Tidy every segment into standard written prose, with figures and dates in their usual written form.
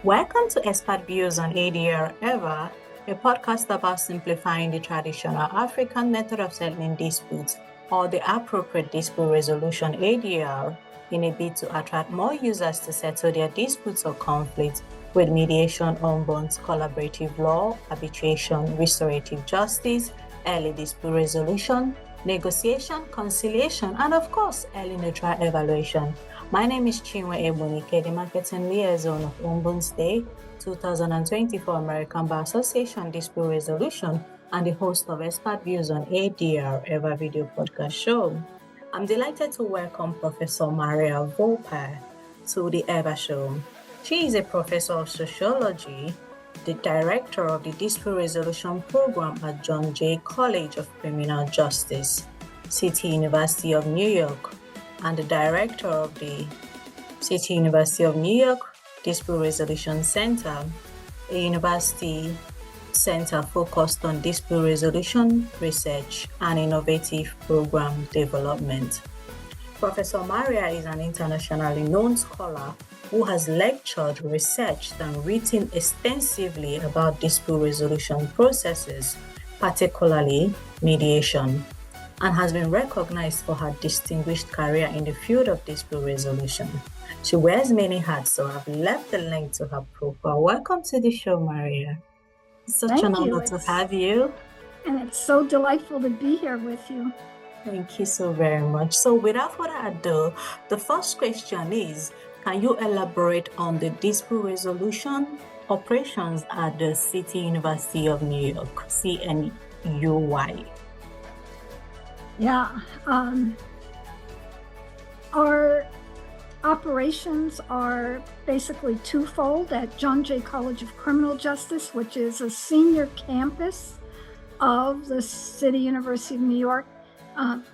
Welcome to Expert Views on ADR Ever, a podcast about simplifying the traditional African method of settling disputes or the appropriate dispute resolution ADR in a bid to attract more users to settle their disputes or conflicts with mediation, ombuds, collaborative law, arbitration, restorative justice, early dispute resolution, negotiation, conciliation, and of course, early neutral evaluation. My name is DrChinweEgbunike, the Marketing Liaison of Ombuds Day 2024 American Bar Association Dispute Resolution and the host of Expert Views on ADR Ever video podcast show. I'm delighted to welcome Professor Maria Volpe to the Ever show. She is a professor of sociology, the director of the Dispute Resolution Program at John Jay College of Criminal Justice, City University of New York, and the director of the City University of New York Dispute Resolution Center, a university center focused on dispute resolution, research, and innovative program development. Professor Maria is an internationally known scholar who has lectured, researched, and written extensively about dispute resolution processes, particularly mediation, and has been recognized for her distinguished career in the field of dispute resolution. She wears many hats, so I've left the link to her profile. Welcome to the show, Maria. It's such an honor to have you. And it's so delightful to be here with you. Thank you so very much. So without further ado, the first question is, can you elaborate on the dispute resolution operations at the City University of New York, CNUY? Yeah, our operations are basically twofold at John Jay College of Criminal Justice, which is a senior campus of the City University of New York,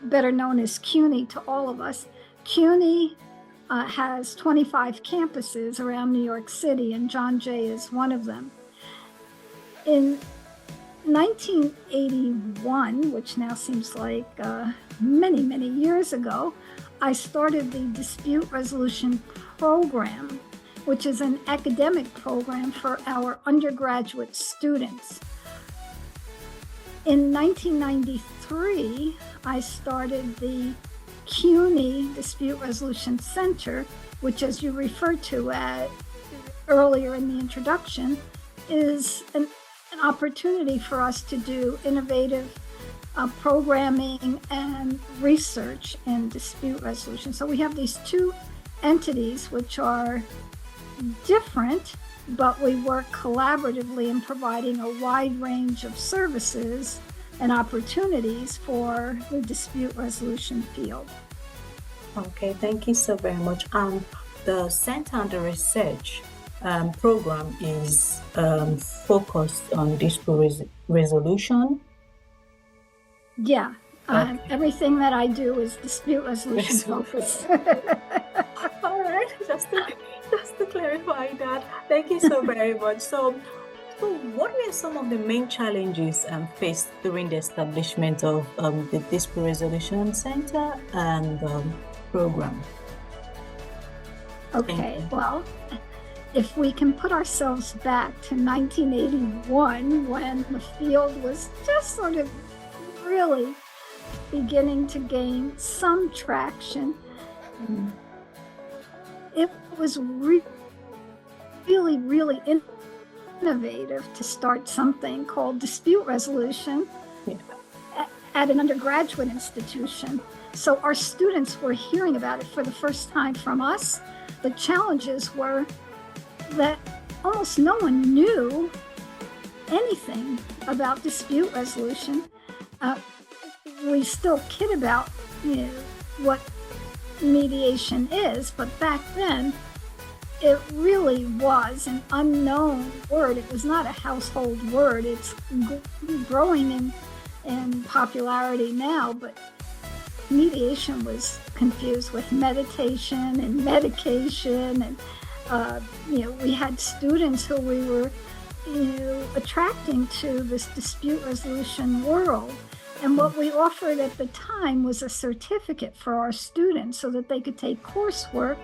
better known as CUNY to all of us. CUNY has 25 campuses around New York City, and John Jay is one of them. In 1981, which now seems like many, many years ago, I started the Dispute Resolution Program, which is an academic program for our undergraduate students. In 1993, I started the CUNY Dispute Resolution Center, which, as you referred to earlier in the introduction, is an opportunity for us to do innovative programming and research in dispute resolution. So we have these two entities which are different, but we work collaboratively in providing a wide range of services and opportunities for the dispute resolution field. Okay, thank you so very much. The Center and the Research program is focused on dispute resolution. Yeah, everything that I do is dispute resolution focused. All right, just to clarify that. Thank you so very much. So what were some of the main challenges faced during the establishment of the Dispute Resolution Center and program? Okay, well, if we can put ourselves back to 1981, when the field was just sort of really beginning to gain some traction, it was really, really innovative to start something called dispute resolution at an undergraduate institution. So our students were hearing about it for the first time from us. The challenges were that almost no one knew anything about dispute resolution. We still kid about what mediation is, but back then it really was an unknown word. It was not a household word. It's growing in popularity now, but mediation was confused with meditation and medication, and we had students who we were attracting to this dispute resolution world. And what we offered at the time was a certificate for our students so that they could take coursework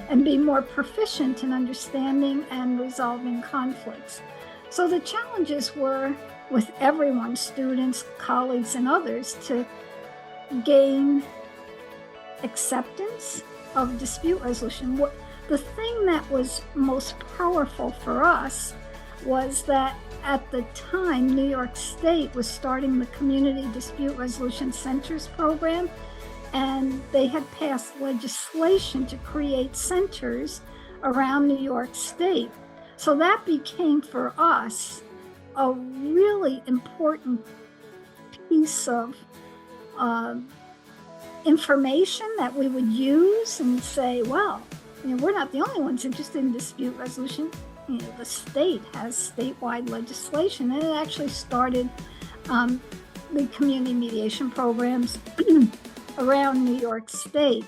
and be more proficient in understanding and resolving conflicts. So the challenges were with everyone, students, colleagues, and others, to gain acceptance of dispute resolution. The thing that was most powerful for us was that at the time, New York State was starting the Community Dispute Resolution Centers program, and they had passed legislation to create centers around New York State. So that became for us a really important piece of information that we would use and say, well, we're not the only ones interested in dispute resolution. The state has statewide legislation, and it actually started the community mediation programs around New York State.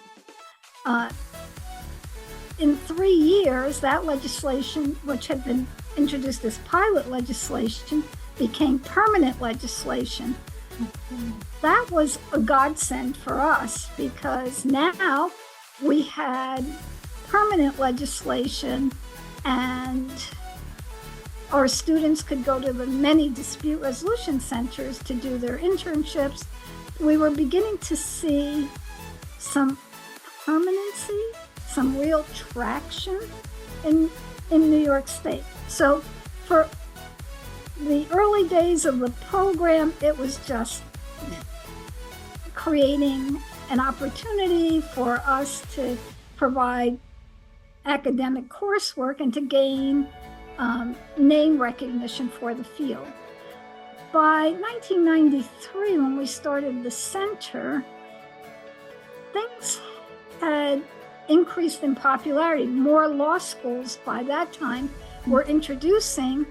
In 3 years, that legislation, which had been introduced as pilot legislation, became permanent legislation. That was a godsend for us, because now we had permanent legislation, and our students could go to the many dispute resolution centers to do their internships. We were beginning to see some permanency, some real traction in New York State. So for the early days of the program, it was just creating an opportunity for us to provide academic coursework and to gain name recognition for the field. By 1993, when we started the center, things had increased in popularity. More law schools by that time were introducing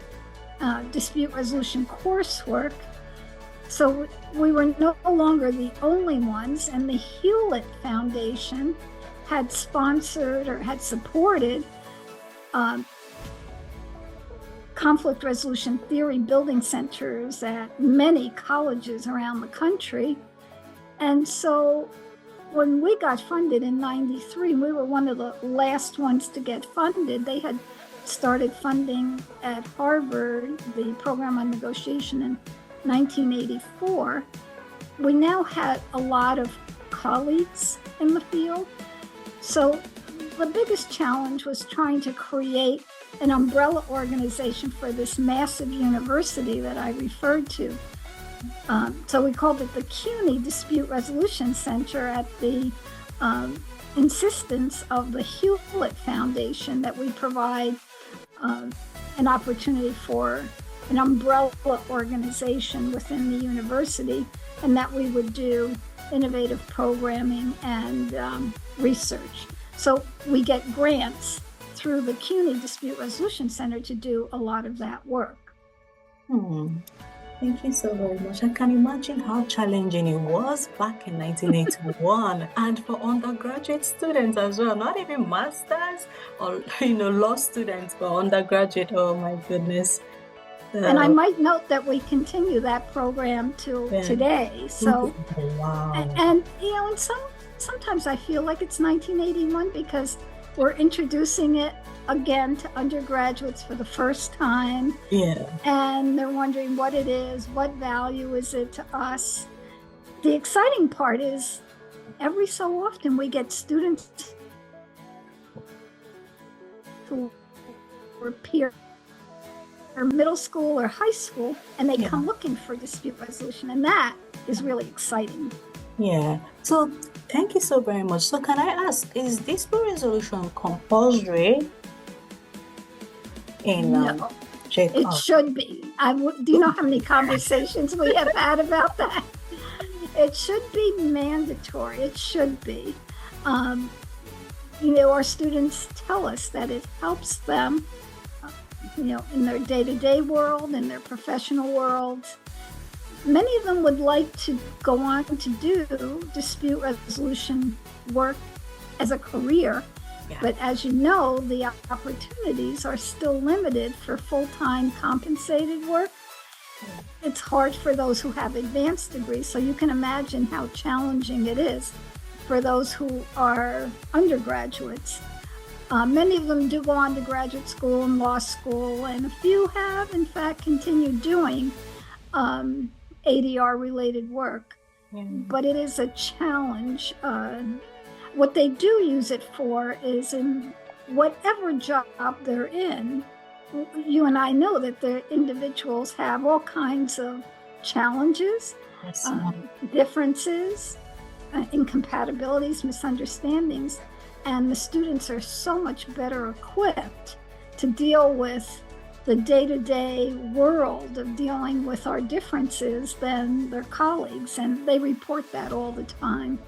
dispute resolution coursework. So we were no longer the only ones, and the Hewlett Foundation had sponsored or had supported conflict resolution theory building centers at many colleges around the country. And so when we got funded in 93, we were one of the last ones to get funded. They had started funding at Harvard the program on negotiation in 1984. We now had a lot of colleagues in the field. So the biggest challenge was trying to create an umbrella organization for this massive university that I referred to. So we called it the CUNY Dispute Resolution Center at the insistence of the Hewlett Foundation, that we provide an opportunity for an umbrella organization within the university, and that we would do innovative programming and research. So we get grants through the CUNY Dispute Resolution Center to do a lot of that work. Thank you so very much. I can imagine how challenging it was back in 1981 and for undergraduate students as well, not even masters or law students, but undergraduate. Oh my goodness. And I might note that we continue that program till today. So, wow. And sometimes I feel like it's 1981 because we're introducing it again to undergraduates for the first time. Yeah. And they're wondering what it is, what value is it to us. The exciting part is every so often we get students who were peer or middle school or high school, and they come looking for dispute resolution, and that is really exciting. Yeah. So thank you so very much. So can I ask, is dispute resolution compulsory in No, it should be. Do you know how many conversations we have had about that? It should be mandatory. It should be. Our students tell us that it helps them in their day-to-day world, in their professional world. Many of them would like to go on to do dispute resolution work as a career, but as you know, the opportunities are still limited for full-time compensated work. It's hard for those who have advanced degrees, so you can imagine how challenging it is for those who are undergraduates. Many of them do go on to graduate school and law school, and a few have, in fact, continued doing ADR-related work. But it is a challenge. What they do use it for is in whatever job they're in. You and I know that the individuals have all kinds of challenges, differences, incompatibilities, misunderstandings, and the students are so much better equipped to deal with the day-to-day world of dealing with our differences than their colleagues, and they report that all the time.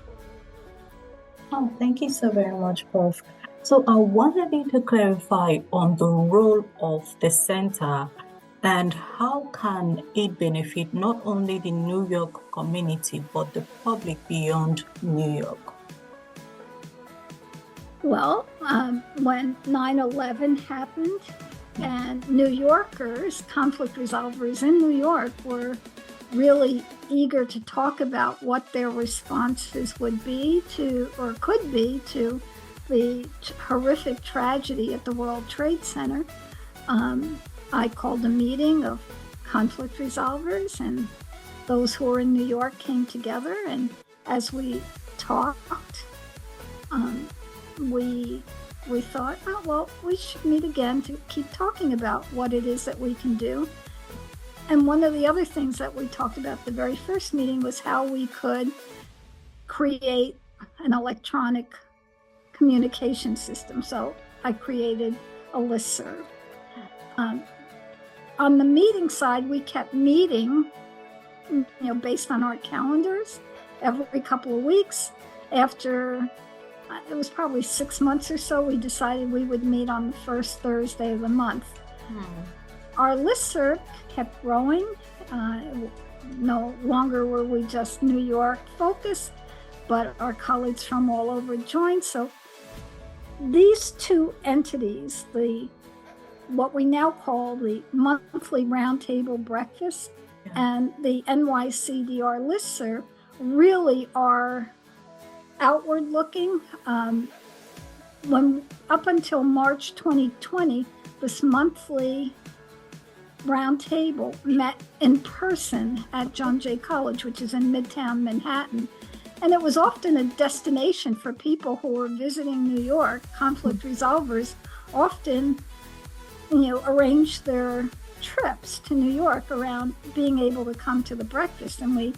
Oh, thank you so very much, Prof. So I wanted you to clarify on the role of the center and how can it benefit not only the New York community, but the public beyond New York? Well, when 9/11 happened, and New Yorkers, conflict resolvers in New York, were really eager to talk about what their responses would be to, or could be, to the horrific tragedy at the World Trade Center. I called a meeting of conflict resolvers, and those who were in New York came together, and as we talked, we thought, oh, well, we should meet again to keep talking about what it is that we can do. And one of the other things that we talked about the very first meeting was how we could create an electronic communication system. So I created a listserv. On the meeting side, we kept meeting, based on our calendars every couple of weeks. After it was probably 6 months or so, we decided we would meet on the first Thursday of the month. Our listserv kept growing. No longer were we just New York focused, but our colleagues from all over joined. So these two entities, what we now call the monthly Roundtable Breakfast and the NYC-DR listserv, really are outward looking. When up until March 2020, this monthly roundtable met in person at John Jay College, which is in Midtown Manhattan. And it was often a destination for people who were visiting New York. Conflict resolvers often, arranged their trips to New York around being able to come to the breakfast. And we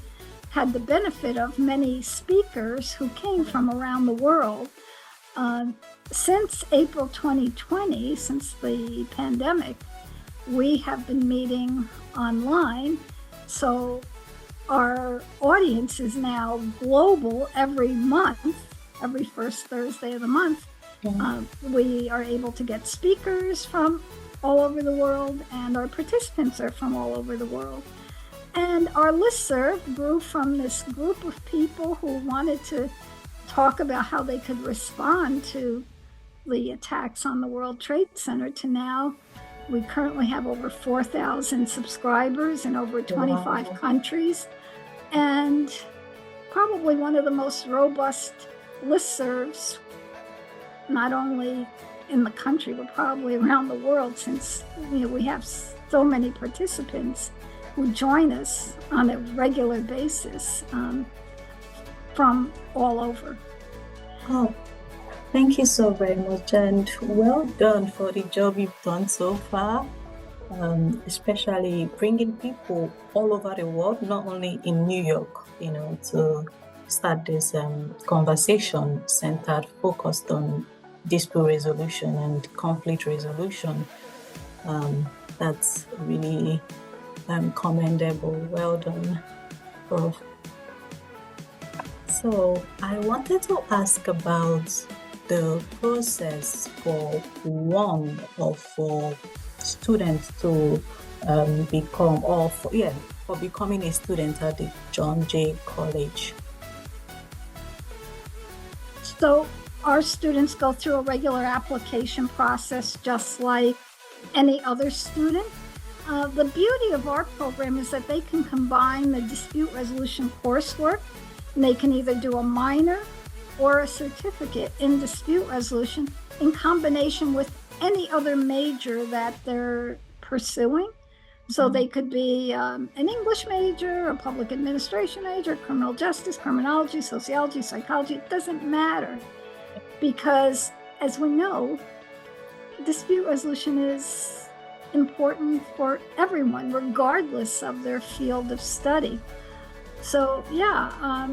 had the benefit of many speakers who came from around the world. Since April 2020, since the pandemic, we have been meeting online. So our audience is now global every month, every first Thursday of the month. We are able to get speakers from all over the world, and our participants are from all over the world. And our listserv grew from this group of people who wanted to talk about how they could respond to the attacks on the World Trade Center to now we currently have over 4,000 subscribers in over 25 countries, and probably one of the most robust listservs, not only in the country, but probably around the world, since we have so many participants who join us on a regular basis from all over. Oh, thank you so very much, and well done for the job you've done so far, especially bringing people all over the world, not only in New York, to start this conversation centered, focused on dispute resolution and conflict resolution. That's really commendable. Well done, Prof. So I wanted to ask about the process for one or for students to become, for becoming a student at the John Jay College. So our students go through a regular application process just like any other student. The beauty of our program is that they can combine the dispute resolution coursework, and they can either do a minor or a certificate in dispute resolution in combination with any other major that they're pursuing. So they could be an English major, a public administration major, criminal justice, criminology, sociology, psychology. It doesn't matter, because as we know, dispute resolution is important for everyone, regardless of their field of study. So yeah,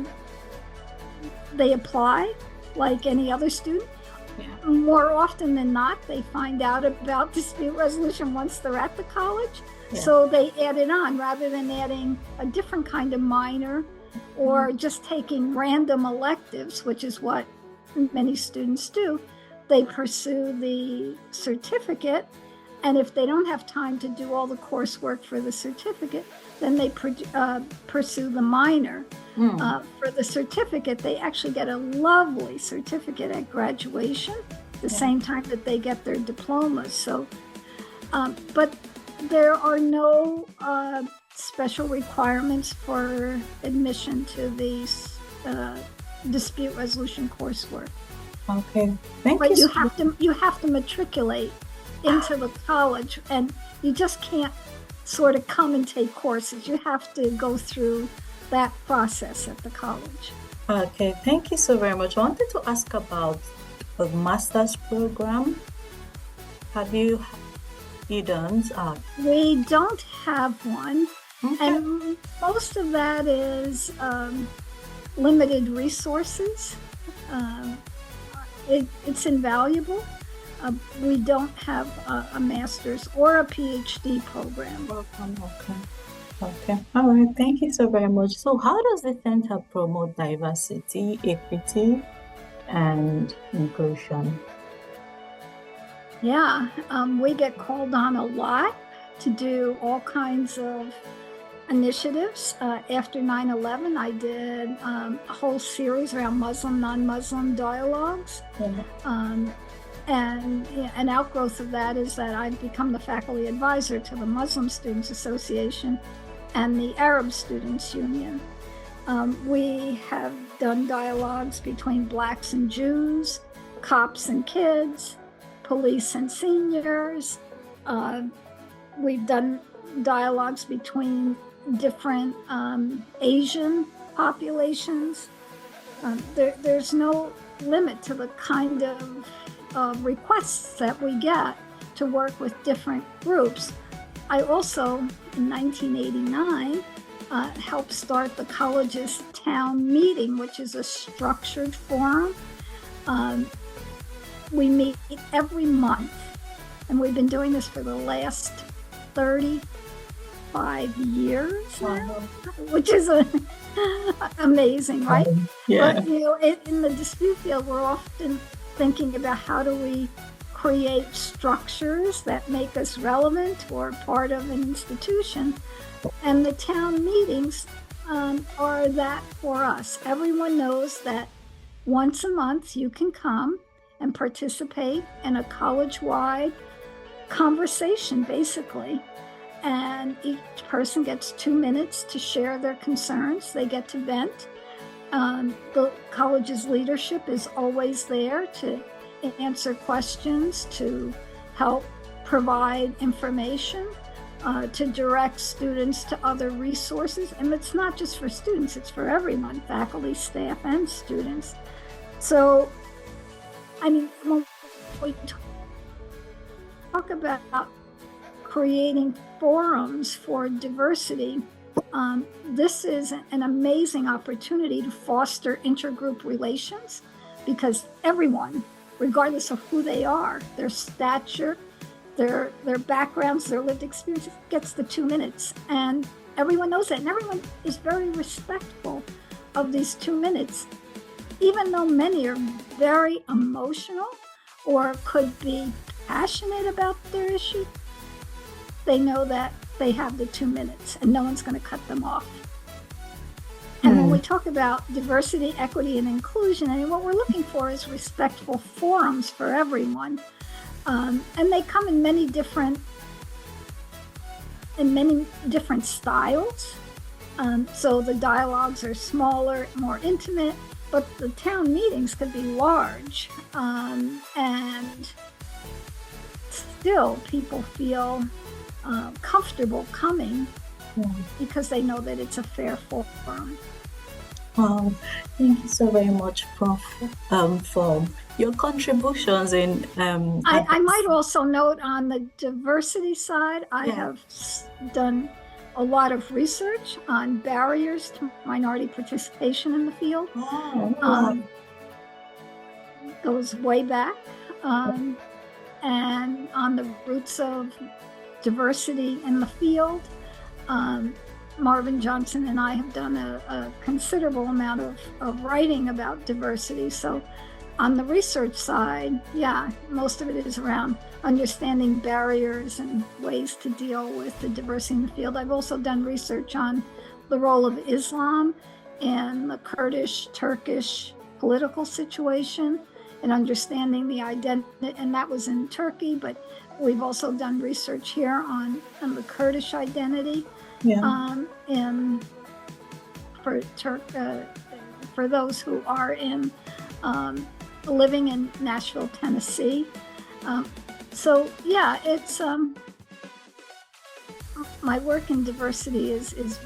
they apply like any other student. Yeah. More often than not, they find out about dispute resolution once they're at the college. Yeah. So they add it on rather than adding a different kind of minor or just taking random electives, which is what many students do. They pursue the certificate, and if they don't have time to do all the coursework for the certificate, then they pursue the minor. For the certificate, they actually get a lovely certificate at graduation, the same time that they get their diplomas. So, but there are no special requirements for admission to these dispute resolution coursework. Okay, thank but you. But you have to matriculate into the college, and you just can't sort of come and take courses. You have to go through that process at the college. Okay, thank you so very much. I wanted to ask about the master's program. Have you done? We don't have one. Okay. And most of that is limited resources. It's invaluable. We don't have a master's or a PhD program. Okay. All right. Thank you so very much. So how does the center promote diversity, equity, and inclusion? Yeah, we get called on a lot to do all kinds of initiatives. After 9/11, I did a whole series around Muslim, non-Muslim dialogues. And an outgrowth of that is that I've become the faculty advisor to the Muslim Students Association and the Arab Students Union. We have done dialogues between Blacks and Jews, cops and kids, police and seniors. We've done dialogues between different Asian populations. There's no limit to the kind of requests that we get to work with different groups. I also, in 1989, helped start the college's town meeting, which is a structured forum. We meet every month, and we've been doing this for the last 35 years now, which is amazing, right? Yeah. But in the dispute field, we're often thinking about how do we create structures that make us relevant or part of an institution. And the town meetings are that for us. Everyone knows that once a month you can come and participate in a college-wide conversation, basically. And each person gets 2 minutes to share their concerns. They get to vent. The college's leadership is always there to answer questions, to help provide information, to direct students to other resources. And it's not just for students, it's for everyone, faculty, staff, and students. So, I mean, when we talk about creating forums for diversity, this is an amazing opportunity to foster intergroup relations, because everyone, regardless of who they are, their stature, their backgrounds, their lived experiences, gets the 2 minutes. And everyone knows that, and everyone is very respectful of these 2 minutes. Even though many are very emotional or could be passionate about their issue, they know that they have the 2 minutes and no one's going to cut them off. And when we talk about diversity, equity, and inclusion, I mean, what we're looking for is respectful forums for everyone. And they come in many different styles. So the dialogues are smaller, more intimate. but the town meetings could be large, and still people feel comfortable coming because they know that it's a fair forum. Thank you so very much, Prof, for your contributions in. I might also note on the diversity side, I have done a lot of research on barriers to minority participation in the field. Goes way back, and on the roots of diversity in the field. Marvin Johnson and I have done a considerable amount of writing about diversity. So on the research side, most of it is around understanding barriers and ways to deal with the diversity in the field. I've also done research on the role of Islam in the Kurdish-Turkish political situation and understanding the identity, and that was in Turkey, but we've also done research here on the Kurdish identity. And for those who are in living in Nashville, Tennessee. It's my work in diversity is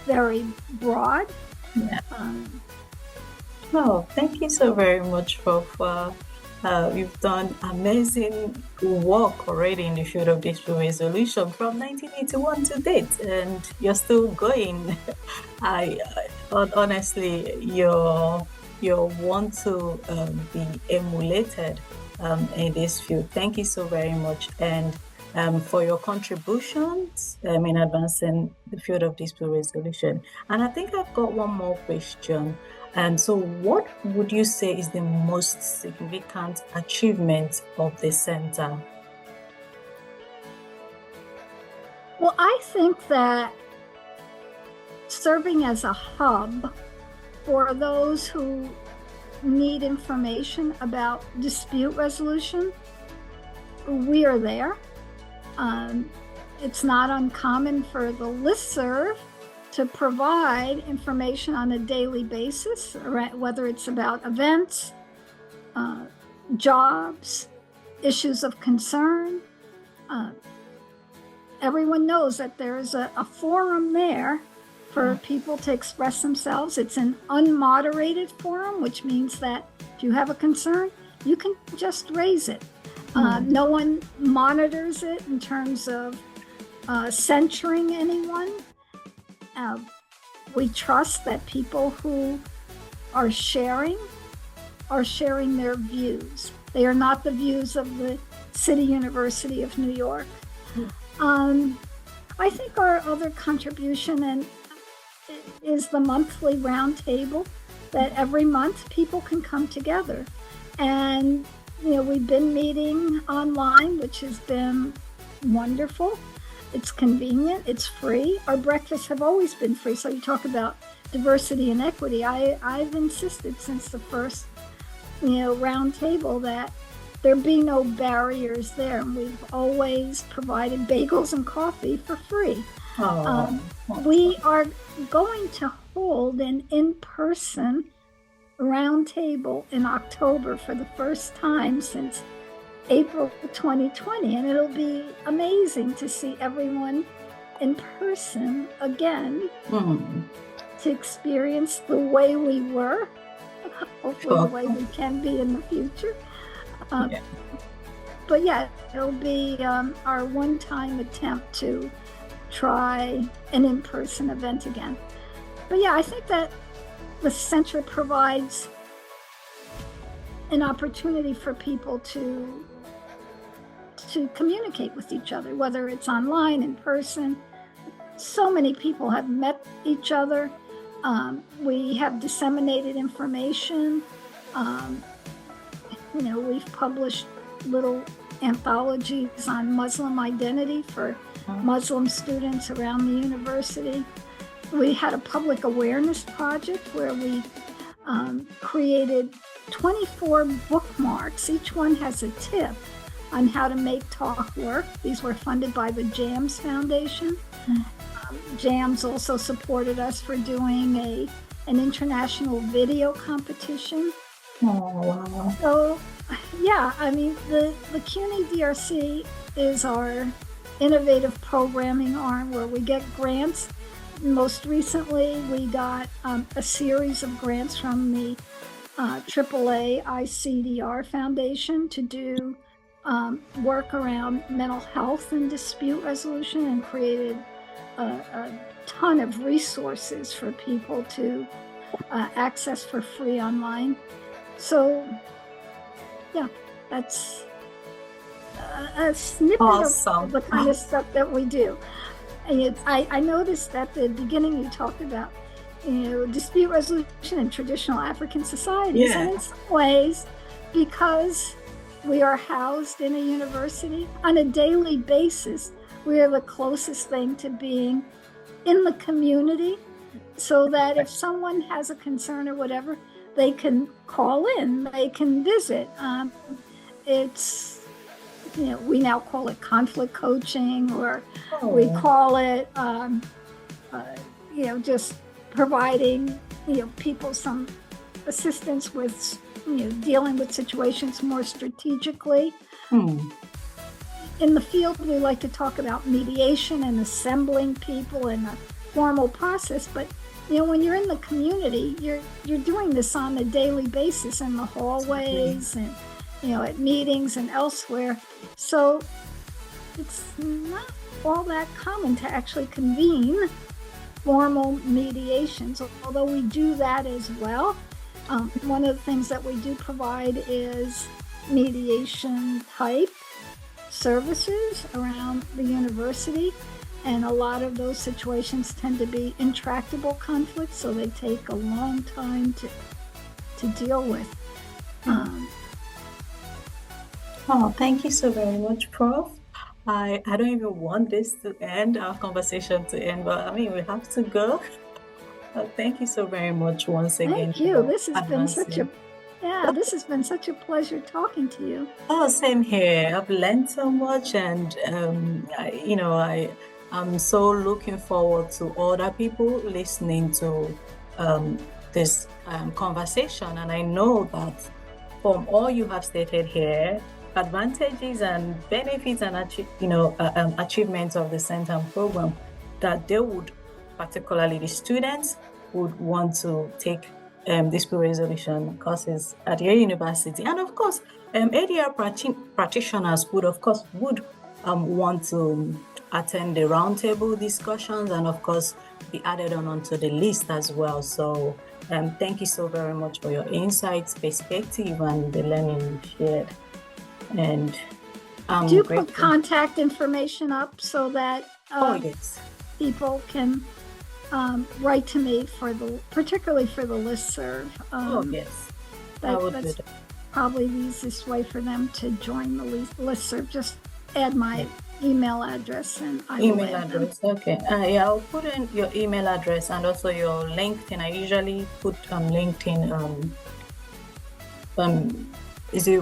very broad. Thank you so very much, Prof. You've done amazing work already in the field of dispute resolution from 1981 to date, and you're still going. Honestly, you're one to be emulated in this field. Thank you so very much, and for your contributions in advancing the field of dispute resolution. And I think I've got one more question. So what would you say is the most significant achievement of the center? Well, I think that serving as a hub for those who need information about dispute resolution, we are there. It's not uncommon for the listserv to provide information on a daily basis, whether it's about events, jobs, issues of concern. Everyone knows that there is a forum there for people to express themselves. It's an unmoderated forum, which means that if you have a concern, you can just raise it. No one monitors it in terms of censuring anyone. We trust that people who are sharing their views. They are not the views of the City University of New York. I think our other contribution is the monthly roundtable, that every month people can come together. And we've been meeting online, which has been wonderful. It's convenient, it's free. Our breakfasts have always been free. So you talk about diversity and equity. I've insisted since the first, round table that there be no barriers there. And we've always provided bagels and coffee for free. We are going to hold an in-person round table in October for the first time since April 2020, and it'll be amazing to see everyone in person again, to experience the way we were, hopefully the way we can be in the future. But it'll be our one-time attempt to try an in-person event again. But I think that the center provides an opportunity for people to communicate with each other, whether it's online, in person. So many people have met each other. We have disseminated information. We've published little anthologies on Muslim identity for Muslim students around the university. We had a public awareness project where we created 24 bookmarks. Each one has a tip on how to make talk work. These were funded by the JAMS Foundation. JAMS also supported us for doing an international video competition. Oh, wow. So, yeah, I mean, the CUNY DRC is our innovative programming arm where we get grants. Most recently, we got a series of grants from the AAA NYC-DR Foundation to do work around mental health and dispute resolution, and created a ton of resources for people to access for free online. So, yeah, that's a snippet of the kind of stuff that we do. And I noticed at the beginning you talked about, dispute resolution in traditional African societies. Yeah. And in some ways, because we are housed in a university on a daily basis, we are the closest thing to being in the community, so that if someone has a concern or whatever, they can call in, they can visit. It's, we now call it conflict coaching, or we call it, just providing, people some assistance with, dealing with situations more strategically. In the field, we like to talk about mediation and assembling people in a formal process, but when you're in the community, you're doing this on a daily basis in the hallways and at meetings and elsewhere. So it's not all that common to actually convene formal mediations, although we do that as well. One of the things that we do provide is mediation type services around the university. And a lot of those situations tend to be intractable conflicts, so they take a long time to deal with. Thank you so very much, Prof. I don't even want this to end, our conversation to end, but I mean, we have to go. Thank you so very much once again. Thank you. This has been such a pleasure talking to you. Oh, same here. I've learned so much, and I'm so looking forward to other people listening to this conversation. And I know that from all you have stated here, advantages and benefits and achievements of the center program, that they would, particularly the students, would want to take dispute resolution courses at your university. And of course, ADR practitioners would want to attend the roundtable discussions, and of course be added onto the list as well. So thank you so very much for your insights, perspective, and the learning you shared. And do you put contact information up so that yes, people can write to me particularly for the listserv? Yes, that's probably the easiest way for them to join the listserv. Just add my email address and email address. Okay. I'll put in your email address and also your LinkedIn. I usually put LinkedIn.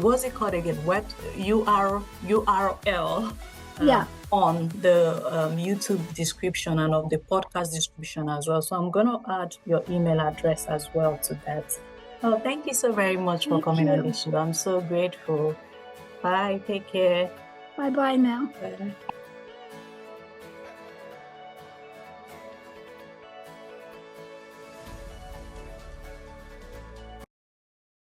What's it called again? Web URL. On the YouTube description and of the podcast description as well. So I'm going to add your email address as well to that. Oh, thank you so very much for coming on the show. I'm so grateful. Bye. Take care. Bye-bye now. Bye.